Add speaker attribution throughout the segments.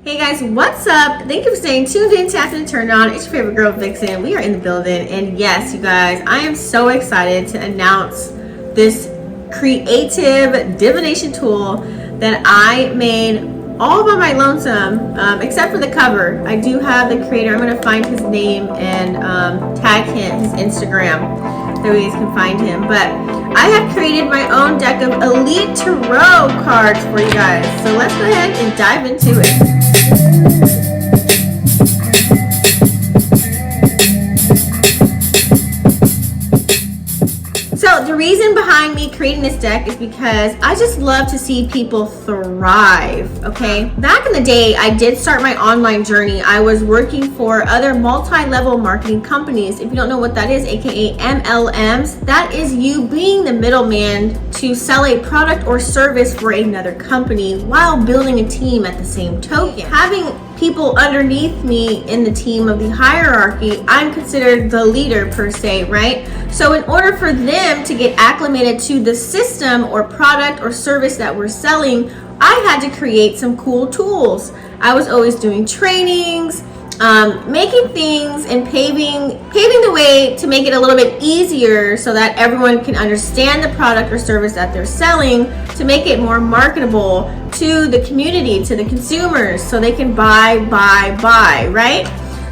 Speaker 1: Hey guys, what's up? Thank you for staying tuned in, tapped and turned on. It's your favorite girl, Vixen. We are in the building, and yes, you guys, I am so excited to announce this creative divination tool that I made all by my lonesome, except for the cover. I do have the creator. I'm going to find his name and tag him, his Instagram, so you guys can find him. But I have created my own deck of Elite Tarot cards for you guys. So let's go ahead and dive into it. So the reason behind me creating this deck is because I just love to see people thrive, okay? Back in the day, I did start my online journey. I was working for other multi-level marketing companies. If you don't know what that is, aka MLMs, that is you being the middleman to sell a product or service for another company while building a team at the same token. Having people underneath me in the team of the hierarchy, I'm considered the leader per se, right? So in order for them to get acclimated to the system or product or service that we're selling, I had to create some cool tools. I was always doing trainings, making things and paving the way to make it a little bit easier so that everyone can understand the product or service that they're selling, to make it more marketable to the community, to the consumers, so they can buy, right?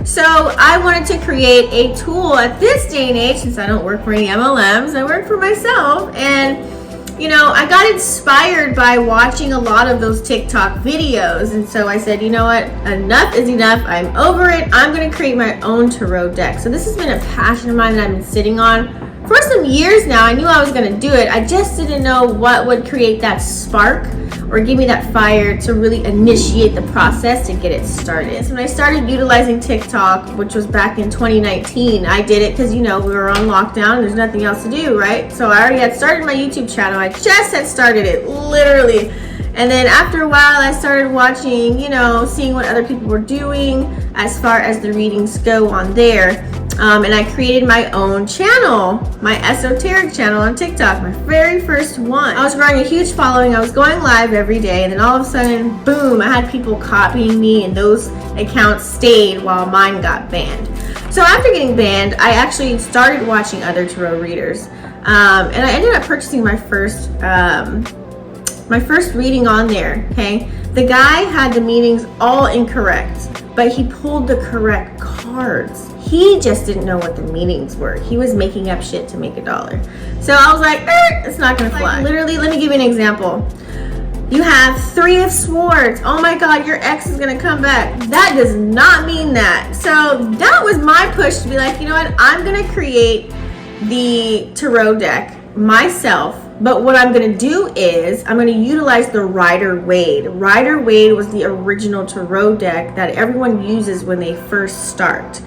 Speaker 1: So I wanted to create a tool at this day and age, since I don't work for any MLMs, I work for myself. And you know, I got inspired by watching a lot of those TikTok videos. And so I said, you know what, enough is enough. I'm over it. I'm going to create my own tarot deck. So this has been a passion of mine that I've been sitting on for some years now. I knew I was going to do it. I just didn't know what would create that spark or give me that fire to really initiate the process to get it started. So when I started utilizing TikTok, which was back in 2019, I did it because, you know, we were on lockdown. There's nothing else to do, right? So I already had started my YouTube channel. I just had started it, literally. And then after a while, I started watching, you know, seeing what other people were doing as far as the readings go on there. And I created my own channel, my esoteric channel on TikTok, my very first one. I was growing a huge following. I was going live every day. And then all of a sudden, boom, I had people copying me, and those accounts stayed while mine got banned. So after getting banned, I actually started watching other tarot readers. And I ended up purchasing my first reading on there, okay? The guy had the meanings all incorrect, but he pulled the correct cards. He just didn't know what the meanings were. He was making up shit to make $1. So I was like, it's not gonna fly. Literally, let me give you an example. You have 3 of Swords. Oh my God, your ex is gonna come back. That does not mean that. So that was my push to be like, you know what? I'm gonna create the tarot deck myself. But what I'm going to do is I'm going to utilize the Rider-Waite. Rider-Waite was the original tarot deck that everyone uses when they first start.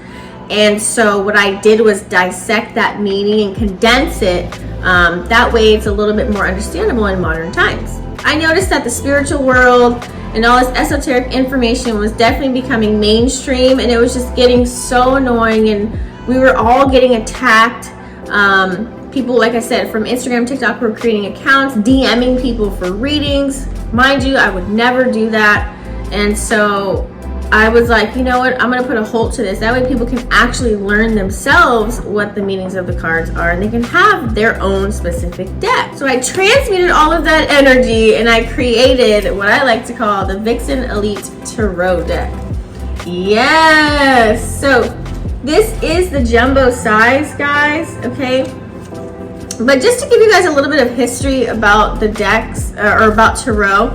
Speaker 1: And so what I did was dissect that meaning and condense it. That way it's a little bit more understandable in modern times. I noticed that the spiritual world and all this esoteric information was definitely becoming mainstream, and it was just getting so annoying, and we were all getting attacked. People, like I said, from Instagram, TikTok, were creating accounts, DMing people for readings. Mind you, I would never do that. And so I was like, you know what? I'm going to put a halt to this. That way people can actually learn themselves what the meanings of the cards are, and they can have their own specific deck. So I transmuted all of that energy, and I created what I like to call the Vixen Elite Tarot deck. Yes! So this is the jumbo size, guys, okay? But just to give you guys a little bit of history about the decks, or about tarot,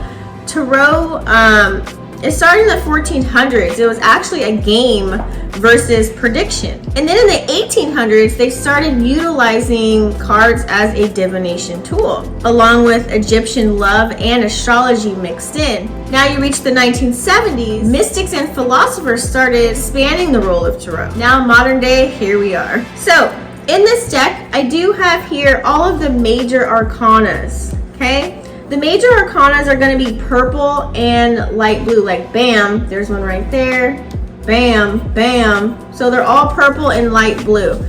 Speaker 1: it started in the 1400s. It was actually a game versus prediction. And then in the 1800s, they started utilizing cards as a divination tool, along with Egyptian love and astrology mixed in. Now you reach the 1970s, mystics and philosophers started expanding the role of tarot. Now modern day, here we are. So in this deck, I do have here all of the major arcanas, okay? The major arcanas are going to be purple and light blue, like bam, there's one right there, bam, bam. So they're all purple and light blue.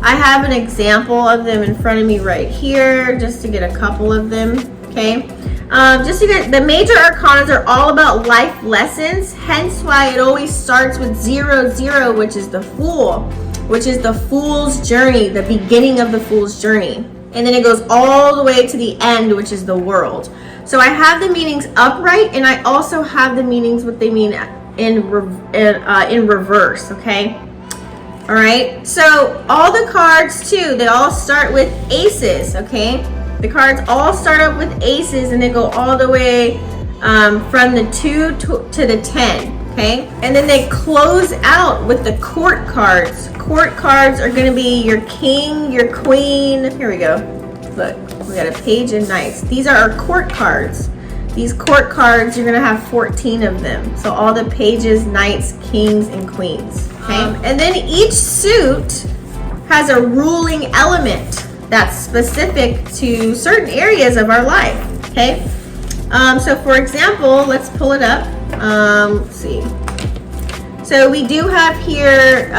Speaker 1: I have an example of them in front of me right here, just to get a couple of them, okay? Just so you guys, the major arcanas are all about life lessons, hence why it always starts with 0, which is the Fool, which is the Fool's journey, the beginning of the Fool's journey. And then it goes all the way to the end, which is the World. So I have the meanings upright, and I also have the meanings what they mean in reverse, okay? All right, so all the cards too, they all start with aces, okay? The cards all start up with aces, and they go all the way from the 2 to the 10, okay? And then they close out with the court cards. Court cards are gonna be your king, your queen. Here we go. Look, we got a page and knights. These are our court cards. These court cards, you're gonna have 14 of them. So all the pages, knights, kings, and queens, okay? And then each suit has a ruling element that's specific to certain areas of our life, okay? So for example, let's pull it up. Let's see. So we do have here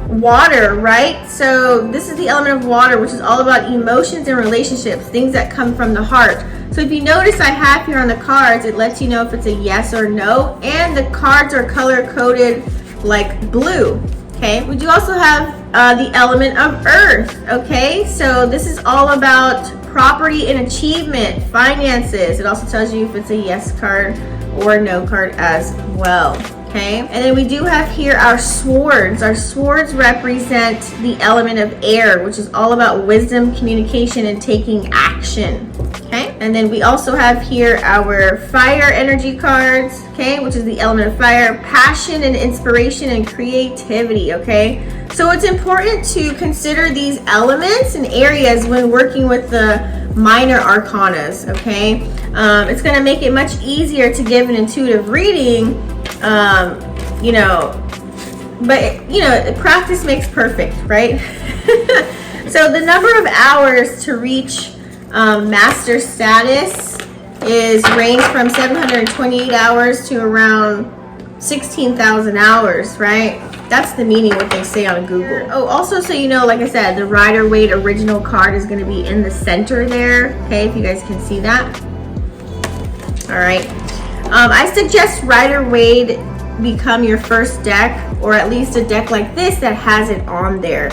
Speaker 1: water, right? So this is the element of water, which is all about emotions and relationships, things that come from the heart. So if you notice, I have here on the cards, it lets you know if it's a yes or no, and the cards are color coded like blue, okay? We do also have the element of earth, okay? So this is all about property and achievement, finances. It also tells you if it's a yes card or a no card as well, okay? And then we do have here our swords. Our swords represent the element of air, which is all about wisdom, communication, and taking action, okay? And then we also have here our fire energy cards, okay, which is the element of fire, passion and inspiration and creativity, okay? So it's important to consider these elements and areas when working with the minor arcanas, okay? It's going to make it much easier to give an intuitive reading, you know, but, you know, practice makes perfect, right? So the number of hours to reach master status is range from 728 hours to around 16,000 hours, right? That's the meaning what they say on Google. Oh, also, so you know, like I said, the Rider-Waite original card is going to be in the center there, okay, if you guys can see that. All right. I suggest Rider-Waite become your first deck, or at least a deck like this that has it on there,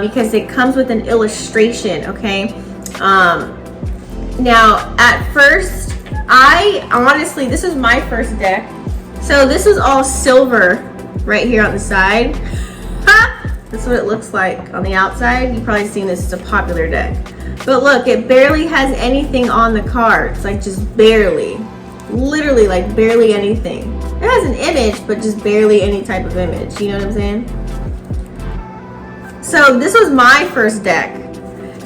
Speaker 1: because it comes with an illustration, okay? Now, at first, I honestly, this is my first deck. So this was all silver right here on the side. That's what it looks like on the outside. You've probably seen this, it's a popular deck. But look, it barely has anything on the cards, like just barely. Literally like barely anything. It has an image, but just barely any type of image. You know what I'm saying? So this was my first deck.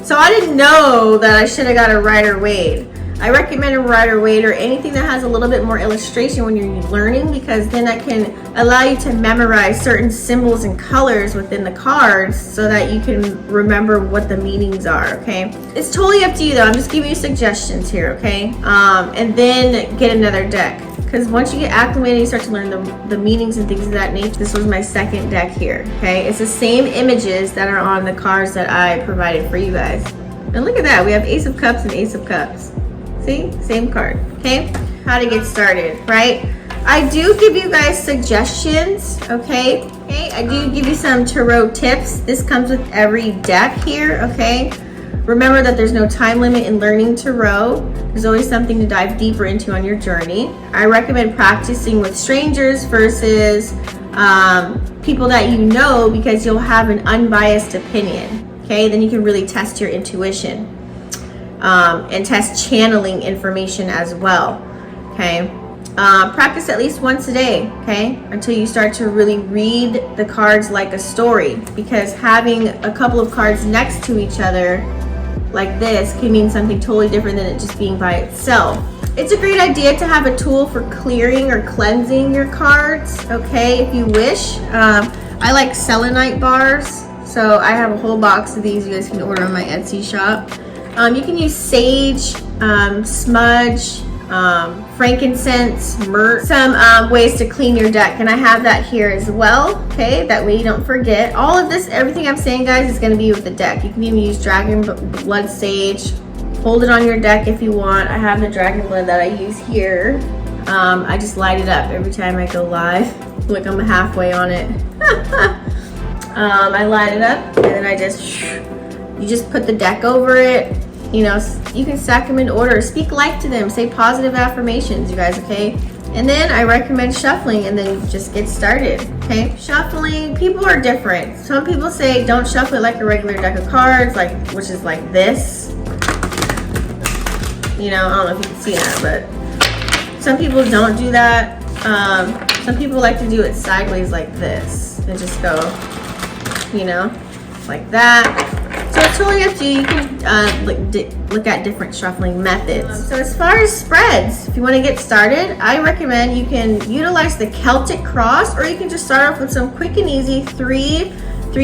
Speaker 1: So I didn't know that I should have got a Rider-Waite. I recommend a Rider-Waite or anything that has a little bit more illustration when you're learning, because then that can allow you to memorize certain symbols and colors within the cards so that you can remember what the meanings are, okay? It's totally up to you though. I'm just giving you suggestions here, okay? And then get another deck. Because once you get acclimated, you start to learn the meanings and things of that nature. This was my second deck here, okay? It's the same images that are on the cards that I provided for you guys. And look at that, we have Ace of Cups and Ace of Cups. See, same card, okay? How to get started, right? I do give you guys suggestions, okay? I do give you some tarot tips. This comes with every deck here, okay? Remember that there's no time limit in learning tarot. There's always something to dive deeper into on your journey. I recommend practicing with strangers versus people that you know, because you'll have an unbiased opinion, okay? Then you can really test your intuition. And test channeling information as well, okay? Practice at least once a day, okay? Until you start to really read the cards like a story, because having a couple of cards next to each other like this can mean something totally different than it just being by itself. It's a great idea to have a tool for clearing or cleansing your cards, okay, if you wish. I like selenite bars, so I have a whole box of these. You guys can order on my Etsy shop. You can use sage, smudge, frankincense, myrrh, some ways to clean your deck, and I have that here as well, okay, that way you don't forget. All of this, everything I'm saying, guys, is going to be with the deck. You can even use dragon blood sage, hold it on your deck if you want. I have the dragon blend that I use here. I just light it up every time I go live. Look, I'm halfway on it. I light it up, and then you just put the deck over it. You know, you can stack them in order. Speak life to them. Say positive affirmations, you guys, okay? And then I recommend shuffling, and then just get started, okay? Shuffling, people are different. Some people say don't shuffle it like a regular deck of cards, which is like this. You know, I don't know if you can see that, but some people don't do that. Some people like to do it sideways like this and just go, you know, like that. So it's totally up to you. You can look at different shuffling methods. So as far as spreads, if you want to get started, I recommend you can utilize the Celtic Cross, or you can just start off with some quick and easy three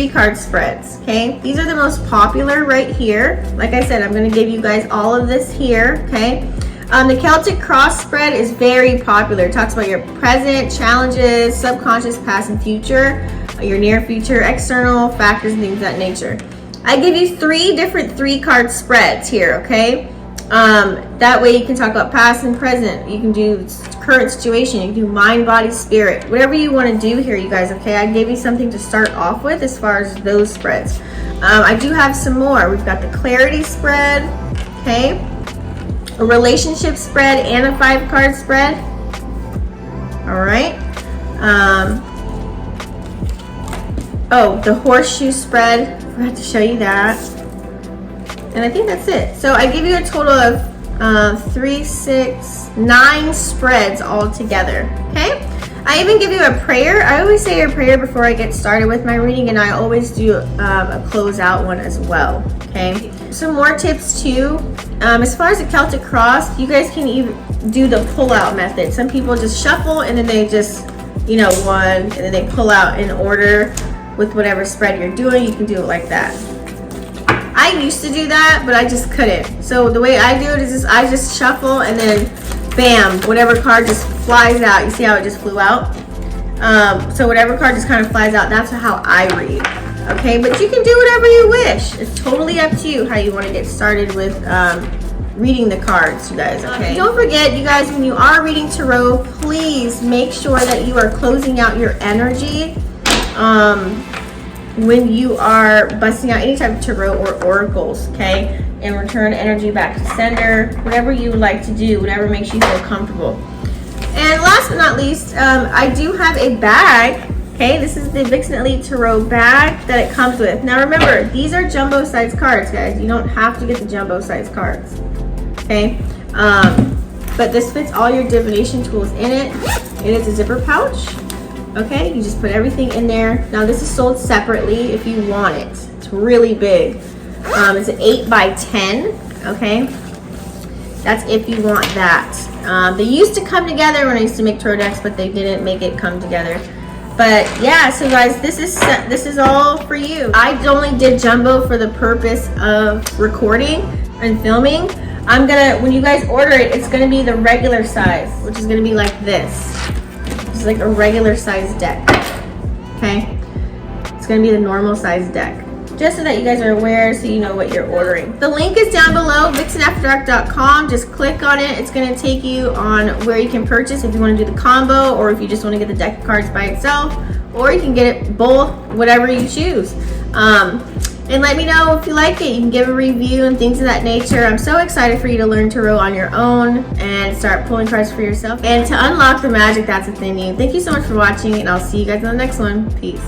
Speaker 1: card spreads, okay? These are the most popular right here. Like I said, I'm going to give you guys all of this here, okay? The Celtic Cross spread is very popular. It talks about your present, challenges, subconscious, past, and future, your near future, external factors, and things of that nature. I give you 3 different 3-card spreads here, okay? That way you can talk about past and present. You can do current situation. You can do mind, body, spirit. Whatever you want to do here, you guys, okay? I gave you something to start off with as far as those spreads. I do have some more. We've got the clarity spread, okay? A relationship spread and a 5-card spread. All right. Oh, the horseshoe spread. I forgot to show you that. And I think that's it. So I give you a total of 3, 6, 9 spreads all together. Okay. I even give you a prayer. I always say a prayer before I get started with my reading, and I always do a closeout one as well. Okay. Some more tips too. As far as the Celtic Cross, you guys can even do the pull-out method. Some people just shuffle and then they just, you know, one, and then they pull out in order with whatever spread you're doing. You can do it like that. I used to do that, but I just couldn't. So the way I do it is I just shuffle, and then bam, whatever card just flies out. You see how it just flew out? So whatever card just kind of flies out, that's how I read. Okay, but you can do whatever you wish. It's totally up to you how you want to get started with reading the cards, you guys, okay? Don't forget, you guys, when you are reading tarot, please make sure that you are closing out your energy when you are busting out any type of tarot or oracles, okay? And return energy back to sender, whatever you would like to do, whatever makes you feel comfortable. And last but not least, I do have a bag. Okay, this is the Vixen Elite Tarot bag that it comes with. Now remember, these are jumbo size cards, guys. You don't have to get the jumbo size cards. Okay, but this fits all your divination tools in it. It is a zipper pouch. Okay, you just put everything in there. Now this is sold separately if you want it. It's really big. It's an 8 by 10. Okay, that's if you want that. They used to come together when I used to make tarot decks, but they didn't make it come together. But yeah, so guys, this is all for you. I only did jumbo for the purpose of recording and filming. When you guys order it, it's gonna be the regular size, which is gonna be like this. It's like a regular size deck. Okay, it's gonna be the normal size deck, just so that you guys are aware, so you know what you're ordering. The link is down below, vixenafterdark.com. Just click on it. It's going to take you on where you can purchase if you want to do the combo, or if you just want to get the deck of cards by itself, or you can get it both, whatever you choose. And let me know if you like it. You can give a review and things of that nature. I'm so excited for you to learn tarot on your own and start pulling cards for yourself and to unlock the magic that's within you. Thank you so much for watching, and I'll see you guys in the next one. Peace.